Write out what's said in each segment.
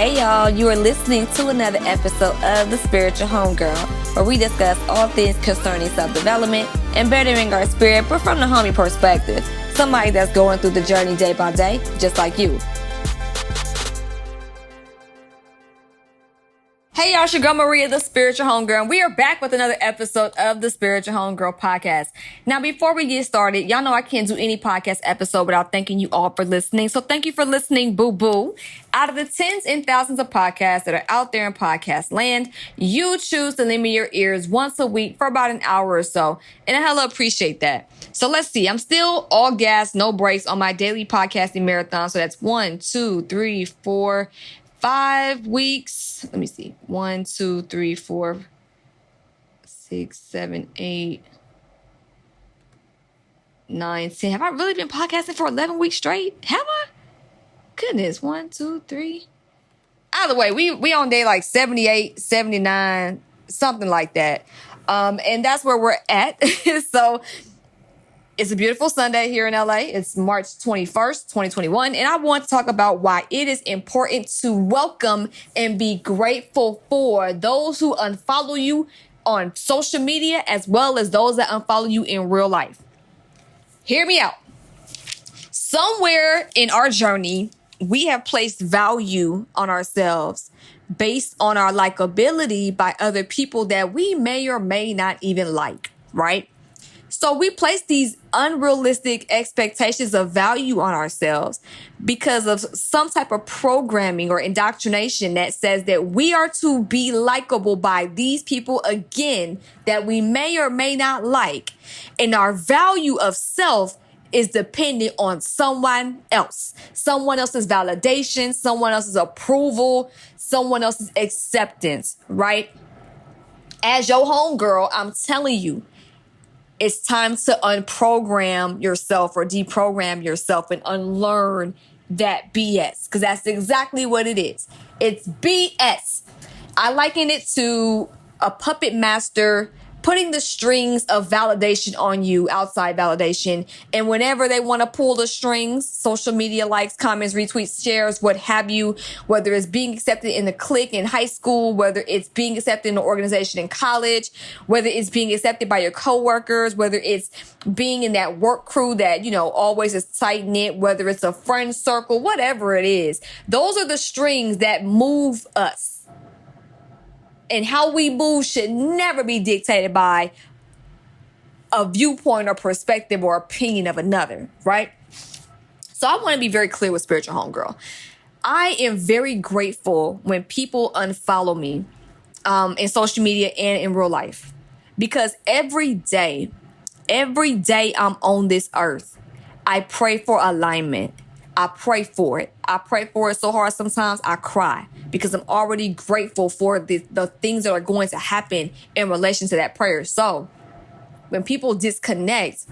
Hey y'all, you are listening to another episode of The Spiritual Homegirl, where we discuss all things concerning self-development and bettering our spirit, but from the homie perspective. Somebody that's going through the journey day by day, just like you. Hey y'all, it's your girl Maria, The Spiritual Homegirl, and we are back with another episode of The Spiritual Homegirl podcast. Now, before we get started, y'all know I can't do any podcast episode without thanking you all for listening. So thank you for listening, boo-boo. Out of the tens and thousands of podcasts that are out there in podcast land, you choose to lend me your ears once a week for about an hour or so, and I hella appreciate that. So let's see, I'm still all gas, no breaks on my daily podcasting marathon. So that's 5 weeks. Let me see. 1, 2, 3, 4, 6, 7, 8, 9, 10. Have I really been podcasting for 11 weeks straight? Have I? Goodness. 1, 2, 3. Either way, we on day like 78, 79, something like that. And that's where we're at. So it's a beautiful Sunday here in LA. It's March 21st, 2021. And I want to talk about why it is important to welcome and be grateful for those who unfollow you on social media, as well as those that unfollow you in real life. Hear me out. Somewhere in our journey, we have placed value on ourselves based on our likability by other people that we may or may not even like, right? So we place these unrealistic expectations of value on ourselves because of some type of programming or indoctrination that says that we are to be likable by these people again that we may or may not like. And our value of self is dependent on someone else's validation, someone else's approval, someone else's acceptance, right? As your homegirl, I'm telling you, it's time to unprogram yourself or deprogram yourself and unlearn that BS, because that's exactly what it is. It's BS. I liken it to a puppet master putting the strings of validation on you, outside validation. And whenever they want to pull the strings, social media likes, comments, retweets, shares, what have you, whether it's being accepted in the clique in high school, whether it's being accepted in an organization in college, whether it's being accepted by your coworkers, whether it's being in that work crew that, always is tight knit, whether it's a friend circle, whatever it is. Those are the strings that move us. And how we move should never be dictated by a viewpoint or perspective or opinion of another, right? So I want to be very clear with Spiritual Homegirl. I am very grateful when people unfollow me in social media and in real life. Because every day I'm on this earth, I pray for alignment. I pray for it. I pray for it so hard sometimes I cry because I'm already grateful for the things that are going to happen in relation to that prayer. So when people disconnect,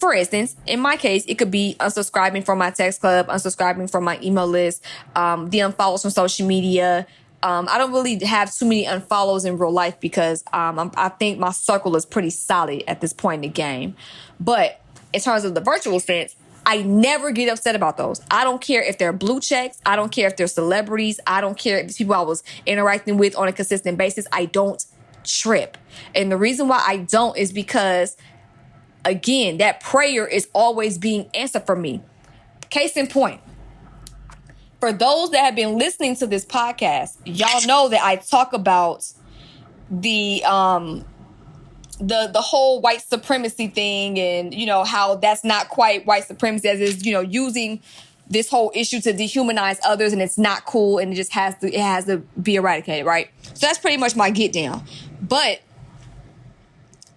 for instance, in my case, it could be unsubscribing from my text club, unsubscribing from my email list, the unfollows from social media. I don't really have too many unfollows in real life because I think my circle is pretty solid at this point in the game. But in terms of the virtual sense, I never get upset about those. I don't care if they're blue checks. I don't care if they're celebrities. I don't care if it's people I was interacting with on a consistent basis. I don't trip. And the reason why I don't is because, again, that prayer is always being answered for me. Case in point, for those that have been listening to this podcast, y'all know that I talk about the whole white supremacy thing and, how that's not quite white supremacy as is, using this whole issue to dehumanize others, and it's not cool, and it has to be eradicated, right? So that's pretty much my get down. But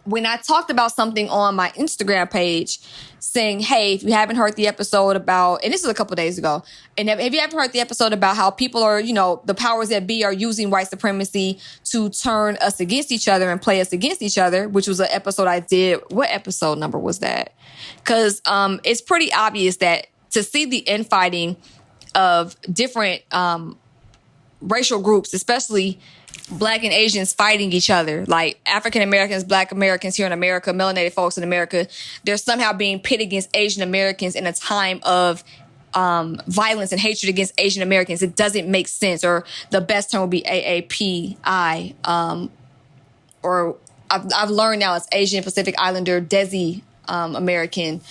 when I talked about something on my Instagram page saying, hey, if you haven't heard the episode about, and this is a couple days ago, and if you haven't heard the episode about how people are, the powers that be are using white supremacy to turn us against each other and play us against each other, which was an episode I did. What episode number was that? Because it's pretty obvious that to see the infighting of different racial groups, especially Black and Asians fighting each other, like African Americans, Black Americans here in America, melanated folks in America, they're somehow being pitted against Asian Americans in a time of violence and hatred against Asian Americans. It doesn't make sense. Or the best term would be AAPI. Or I've learned now it's Asian Pacific Islander Desi American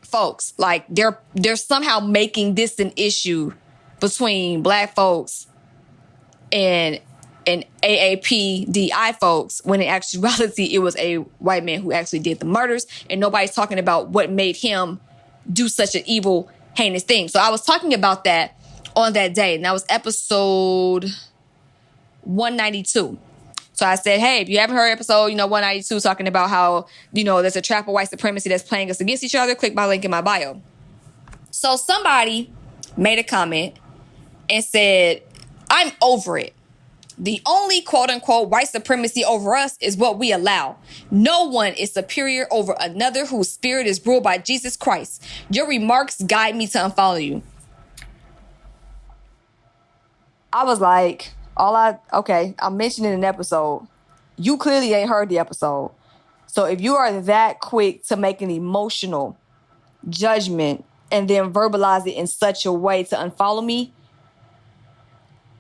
folks. Like they're somehow making this an issue between Black folks and AAPDI folks, when in actuality it was a white man who actually did the murders, and nobody's talking about what made him do such an evil, heinous thing. So I was talking about that on that day, and that was episode 192. So I said, hey, if you haven't heard episode, 192, talking about how, there's a trap of white supremacy that's playing us against each other, click my link in my bio. So somebody made a comment and said, I'm over it. The only quote-unquote white supremacy over us is what we allow. No one is superior over another whose spirit is ruled by Jesus Christ. Your remarks guide me to unfollow you. I was like, I'm mentioning an episode. You clearly ain't heard the episode. So if you are that quick to make an emotional judgment and then verbalize it in such a way to unfollow me,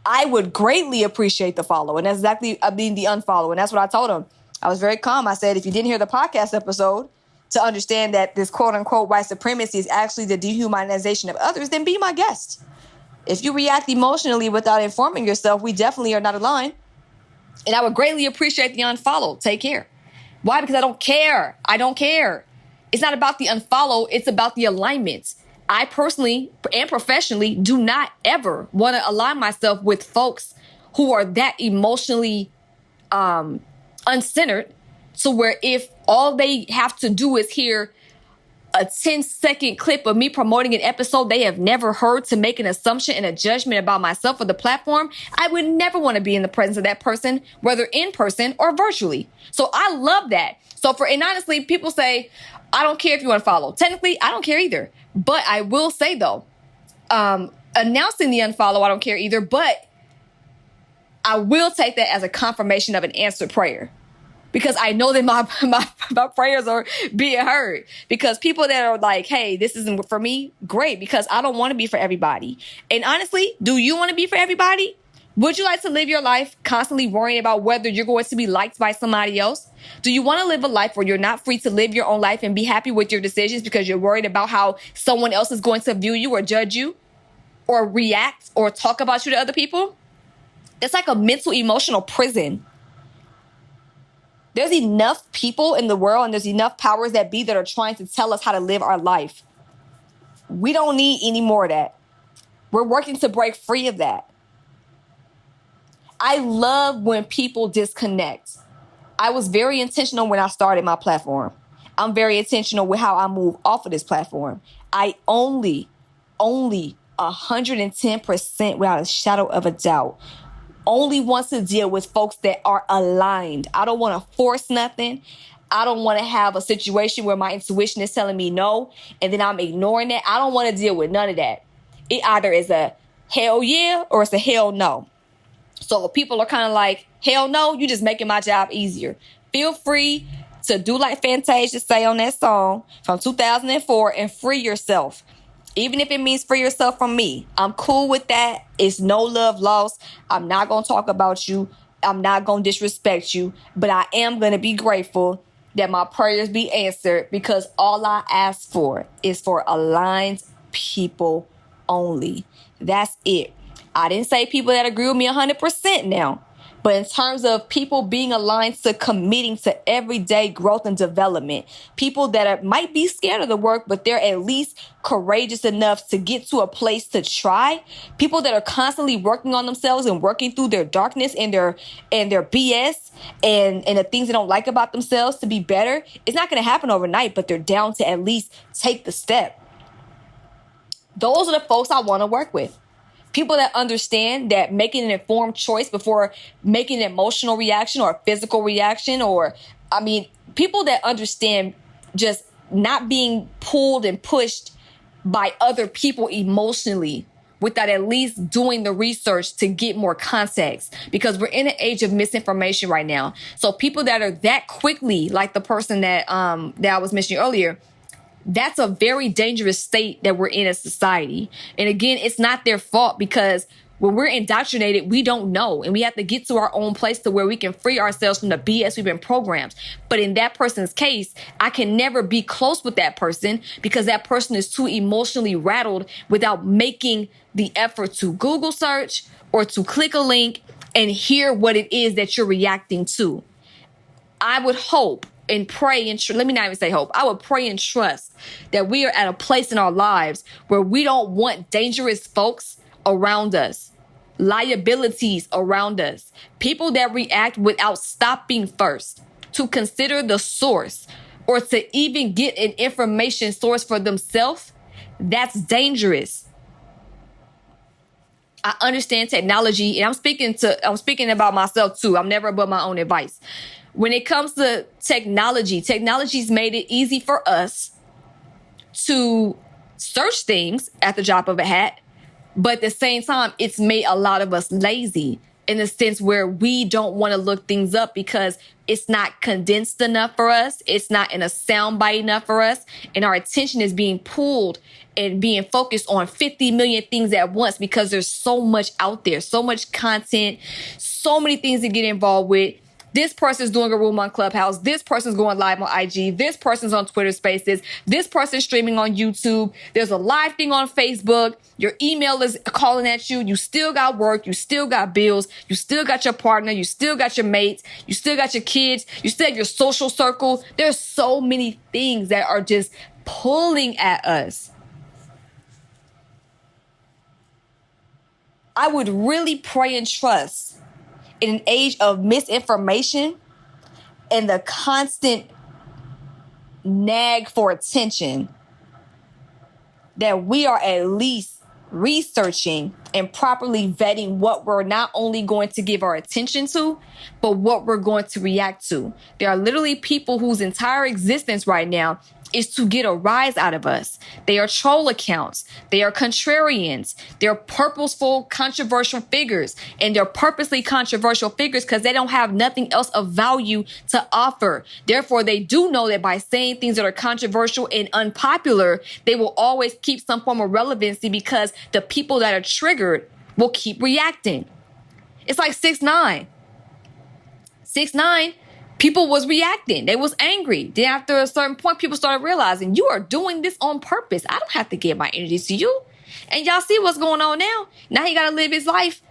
I would greatly appreciate the follow. And that's exactly, the unfollow. And that's what I told him. I was very calm. I said, if you didn't hear the podcast episode to understand that this quote unquote white supremacy is actually the dehumanization of others, then be my guest. If you react emotionally without informing yourself, we definitely are not aligned. And I would greatly appreciate the unfollow. Take care. Why? Because I don't care. I don't care. It's not about the unfollow. It's about the alignment. I personally and professionally do not ever want to align myself with folks who are that emotionally uncentered, to where if all they have to do is hear a 10-second clip of me promoting an episode they have never heard to make an assumption and a judgment about myself or the platform, I would never want to be in the presence of that person, whether in person or virtually. So I love that. And honestly, people say, I don't care if you want to follow. Technically, I don't care either. But I will say, though, announcing the unfollow, I don't care either. But I will take that as a confirmation of an answered prayer, because I know that my prayers are being heard. Because people that are like, hey, this isn't for me, great, because I don't want to be for everybody. And honestly, do you want to be for everybody? Would you like to live your life constantly worrying about whether you're going to be liked by somebody else? Do you want to live a life where you're not free to live your own life and be happy with your decisions because you're worried about how someone else is going to view you or judge you or react or talk about you to other people? It's like a mental, emotional prison. There's enough people in the world and there's enough powers that be that are trying to tell us how to live our life. We don't need any more of that. We're working to break free of that. I love when people disconnect. I was very intentional when I started my platform. I'm very intentional with how I move off of this platform. I only 110% without a shadow of a doubt only want to deal with folks that are aligned. I don't want to force nothing. I don't want to have a situation where my intuition is telling me no and then I'm ignoring it. I don't want to deal with none of that. It either is a hell yeah or it's a hell no. So people are kind of like, hell no, you just making my job easier. Feel free to do like Fantasia say on that song from 2004 and free yourself. Even if it means free yourself from me. I'm cool with that. It's no love lost. I'm not going to talk about you. I'm not going to disrespect you. But I am going to be grateful that my prayers be answered, because all I ask for is for aligned people only. That's it. I didn't say people that agree with me 100% now. But in terms of people being aligned to committing to everyday growth and development, people that might be scared of the work, but they're at least courageous enough to get to a place to try. People that are constantly working on themselves and working through their darkness and their BS and the things they don't like about themselves to be better. It's not going to happen overnight, but they're down to at least take the step. Those are the folks I want to work with. People that understand that making an informed choice before making an emotional reaction or a physical reaction, people that understand just not being pulled and pushed by other people emotionally without at least doing the research to get more context, because we're in an age of misinformation right now. So people that are that quickly, like the person that I was mentioning earlier, That's a very dangerous state that we're in as society. And again, it's not their fault, because when we're indoctrinated, we don't know. And we have to get to our own place to where we can free ourselves from the BS we've been programmed. But in that person's case, I can never be close with that person because that person is too emotionally rattled without making the effort to Google search or to click a link and hear what it is that you're reacting to. I would hope and pray and let me not even say hope. I would pray and trust that we are at a place in our lives where we don't want dangerous folks around us, liabilities around us, people that react without stopping first to consider the source or to even get an information source for themselves. That's dangerous. I understand technology, and I'm speaking about myself too. I'm never above my own advice. When it comes to technology's made it easy for us to search things at the drop of a hat, but at the same time, it's made a lot of us lazy in the sense where we don't want to look things up because it's not condensed enough for us. It's not in a soundbite enough for us. And our attention is being pulled and being focused on 50 million things at once because there's so much out there, so much content, so many things to get involved with. This person's doing a room on Clubhouse. This person's going live on IG. This person's on Twitter Spaces. This person's streaming on YouTube. There's a live thing on Facebook. Your email is calling at you. You still got work. You still got bills. You still got your partner. You still got your mates. You still got your kids. You still have your social circle. There's so many things that are just pulling at us. I would really pray and trust in an age of misinformation and the constant nag for attention that we are at least researching and properly vetting what we're not only going to give our attention to, but what we're going to react to. There are literally people whose entire existence right now is to get a rise out of us. They are troll accounts. They are contrarians. They're purposeful, controversial figures. And they're purposely controversial figures because they don't have nothing else of value to offer. Therefore, they do know that by saying things that are controversial and unpopular, they will always keep some form of relevancy because the people that are triggered will keep reacting. It's like 6ix9ine. 6ix9ine, people was reacting. They was angry. Then after a certain point, people started realizing you are doing this on purpose. I don't have to give my energy to you. And y'all see what's going on now. Now he got to live his life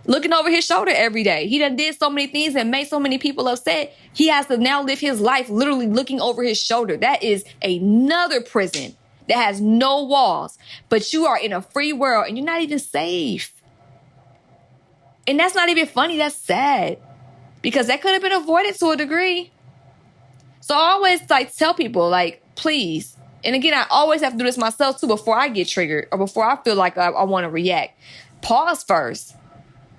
looking over his shoulder every day. He done did so many things and made so many people upset. He has to now live his life literally looking over his shoulder. That is another prison that has no walls. But you are in a free world and you're not even safe. And that's not even funny. That's sad. Because that could have been avoided to a degree. So I always tell people, please. And again, I always have to do this myself too before I get triggered or before I feel like I want to react. Pause first.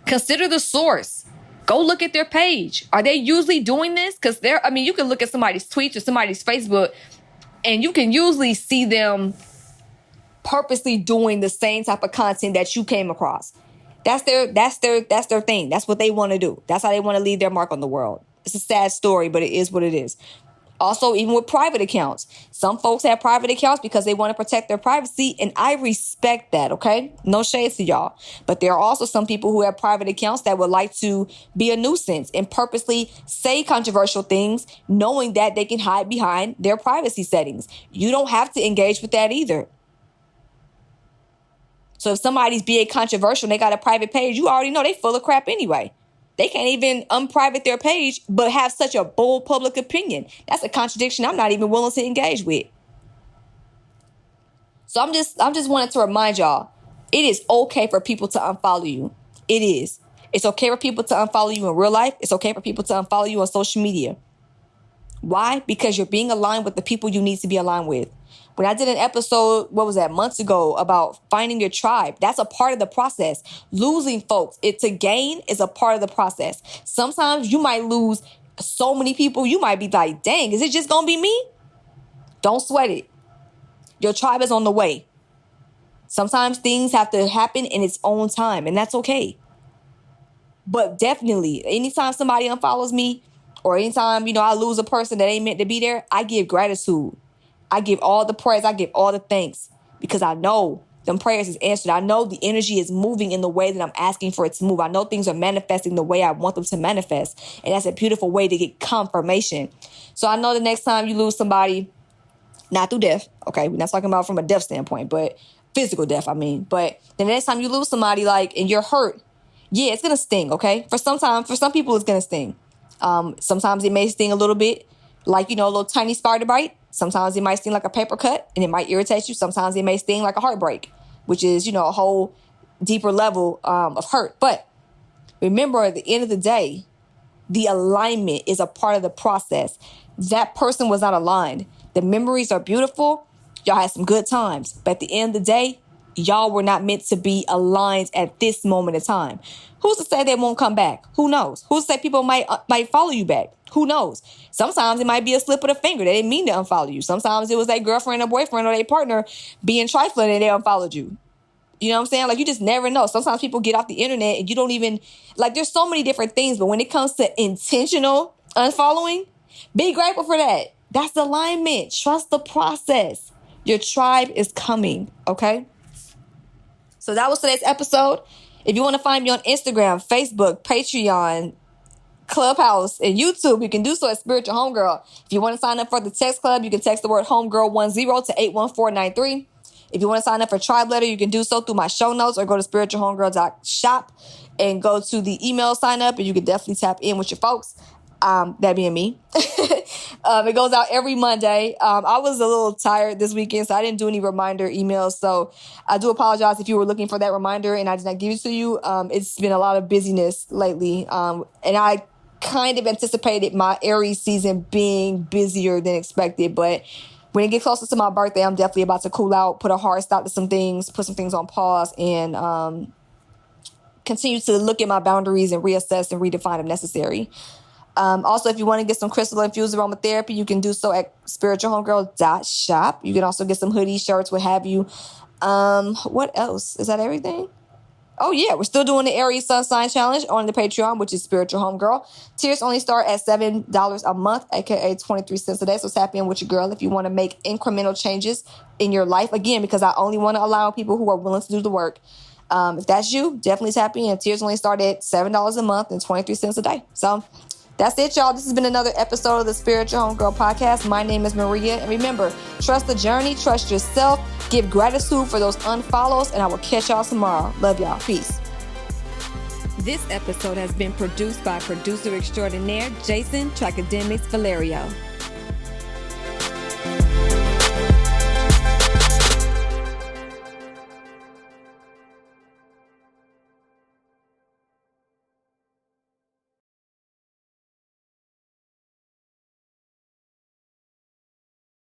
Consider the source. Go look at their page. Are they usually doing this? Because you can look at somebody's tweets or somebody's Facebook and you can usually see them purposely doing the same type of content that you came across. That's their thing. That's what they want to do. That's how they want to leave their mark on the world. It's a sad story, but it is what it is. Also, even with private accounts, some folks have private accounts because they want to protect their privacy, and I respect that, okay? No shade to y'all. But there are also some people who have private accounts that would like to be a nuisance and purposely say controversial things, knowing that they can hide behind their privacy settings. You don't have to engage with that either. So if somebody's being controversial and they got a private page, you already know they full of crap anyway. They can't even unprivate their page, but have such a bold public opinion. That's a contradiction I'm not even willing to engage with. So I'm just wanting to remind y'all, it is okay for people to unfollow you. It is. It's okay for people to unfollow you in real life. It's okay for people to unfollow you on social media. Why? Because you're being aligned with the people you need to be aligned with. When I did an episode, months ago, about finding your tribe, that's a part of the process. Losing folks, to gain is a part of the process. Sometimes you might lose so many people, you might be like, dang, is it just going to be me? Don't sweat it. Your tribe is on the way. Sometimes things have to happen in its own time, and that's okay. But definitely, anytime somebody unfollows me, or anytime, I lose a person that ain't meant to be there, I give gratitude. I give all the praise. I give all the thanks because I know them prayers is answered. I know the energy is moving in the way that I'm asking for it to move. I know things are manifesting the way I want them to manifest. And that's a beautiful way to get confirmation. So I know the next time you lose somebody, not through death, okay, we're not talking about from a death standpoint, but physical death, I mean. But the next time you lose somebody, like, and you're hurt, yeah, it's going to sting, okay? For some people, it's going to sting. Sometimes it may sting a little bit, like, a little tiny spider bite. Sometimes it might sting like a paper cut, and it might irritate you. Sometimes it may sting like a heartbreak, which is, a whole deeper level of hurt. But remember, at the end of the day, the alignment is a part of the process. That person was not aligned. The memories are beautiful. Y'all had some good times. But at the end of the day, y'all were not meant to be aligned at this moment in time. Who's to say they won't come back? Who knows? Who's to say people might follow you back? Who knows? Sometimes it might be a slip of the finger. They didn't mean to unfollow you. Sometimes it was their girlfriend or boyfriend or their partner being trifling and they unfollowed you. You know what I'm saying? Like, you just never know. Sometimes people get off the internet and you don't even, like, there's so many different things. But when it comes to intentional unfollowing, be grateful for that. That's alignment. Trust the process. Your tribe is coming, okay? So that was today's episode. If you want to find me on Instagram, Facebook, Patreon, Clubhouse, and YouTube, you can do so at Spiritual Homegirl. If you want to sign up for the text club, you can text the word homegirl10 to 81493. If you want to sign up for Tribe Letter, you can do so through my show notes or go to spiritualhomegirl.shop and go to the email sign up, and you can definitely tap in with your folks. That being me. It goes out every Monday. I was a little tired this weekend, so I didn't do any reminder emails. So I do apologize if you were looking for that reminder and I did not give it to you. It's been a lot of busyness lately. And I kind of anticipated my Aries season being busier than expected. But when it gets closer to my birthday, I'm definitely about to cool out, put a hard stop to some things, put some things on pause, and continue to look at my boundaries and reassess and redefine if necessary. Also, if you want to get some crystal infused aromatherapy, you can do so at spiritualhomegirl.shop. You can also get some hoodies, shirts, what have you. What else? Is that everything? Oh, yeah. We're still doing the Aries Sun Sign Challenge on the Patreon, which is Spiritual Homegirl. Tiers only start at $7 a month, aka 23 cents a day. So tap in with your girl if you want to make incremental changes in your life. Again, because I only want to allow people who are willing to do the work. If that's you, definitely tap in. Tiers only start at $7 a month and 23 cents a day. So that's it, y'all. This has been another episode of the Spiritual Homegirl Podcast. My name is Maria. And remember, trust the journey, trust yourself, give gratitude for those unfollows, and I will catch y'all tomorrow. Love y'all. Peace. This episode has been produced by producer extraordinaire Jason Tracademics Valerio.